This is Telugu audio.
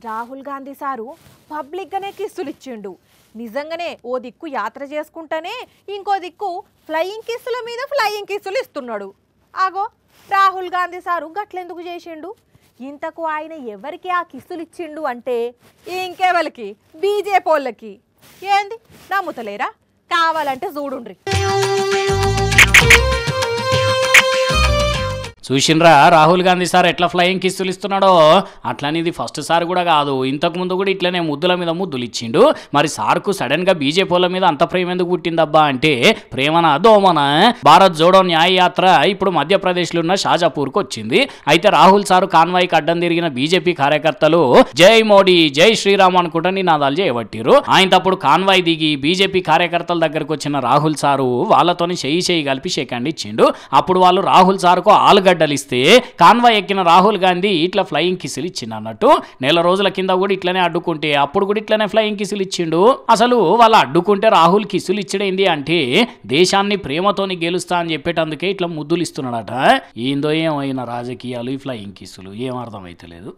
రాహుల్ గాంధీ సారు పబ్లిక్గానే కిస్సులు ఇచ్చిండు. నిజంగానే ఓ దిక్కు యాత్ర చేసుకుంటానే ఇంకో దిక్కు ఫ్లయింగ్ కిస్సుల మీద ఫ్లయింగ్ కిస్సులు ఇస్తున్నాడు. ఆగో రాహుల్ గాంధీ సారు గట్లెందుకు చేసిండు? ఇంతకు ఆయన ఎవరికి ఆ కిస్సులు ఇచ్చిండు అంటే ఇంకెవరికి? బీజేపీ వాళ్ళకి. ఏంది నమ్ముతలేరా? కావాలంటే చూడుండ్రి. చూసిండ్రా రాహుల్ గాంధీ సార్ ఎట్లా ఫ్లయింగ్ కిస్సులు ఇస్తున్నాడో. అట్లని ఇది ఫస్ట్ సార్ కూడా కాదు, ఇంతకు ముందు కూడా ఇట్లనే ముద్దుల మీద ముద్దులు ఇచ్చిండు. మరి సార్కు సడన్ గా బీజేపీ వాళ్ళ మీద అంత ప్రేమ ఎందుకు పుట్టిందబ్బా అంటే ప్రేమన దోమన. భారత్ జోడో న్యాయ యాత్ర ఇప్పుడు మధ్యప్రదేశ్లో ఉన్న షాజాపూర్కు వచ్చింది. అయితే రాహుల్ సారు కాన్వాయ్కి అడ్డం తిరిగిన బీజేపీ కార్యకర్తలు జై మోడీ జై శ్రీరామ్ అనుకుంటా నినాదాలు చేయబట్టిరు. ఆయన తప్పుడు కాన్వాయ్ దిగి బీజేపీ కార్యకర్తల దగ్గరకు వచ్చిన రాహుల్ సారు వాళ్ళతోని చేయి కలిపి షేక్ హ్యాండ్ ఇచ్చిండు. అప్పుడు వాళ్ళు రాహుల్ సార్కు ఆలుగడ్డ ఇస్తే కాన్వాయ్ ఎక్కిన రాహుల్ గాంధీ ఇట్లా ఫ్లయింగ్ కిస్సులు ఇచ్చిండు అన్నట్టు. నెల రోజుల కింద కూడా ఇట్లనే అడ్డుకుంటే అప్పుడు కూడా ఇట్లనే ఫ్లయింగ్ కిస్సులు ఇచ్చిండు. అసలు వాళ్ళు అడ్డుకుంటే రాహుల్ కిస్సులు ఇచ్చడేంది అంటే దేశాన్ని ప్రేమతోని గెలుస్తా అని చెప్పేటందుకే ఇట్లా ముద్దులు ఇస్తున్నాడట. ఏందో ఏమైనా రాజకీయాలు ఈ ఫ్లయింగ్ కిస్సులు ఏం అర్థమైతలేదు.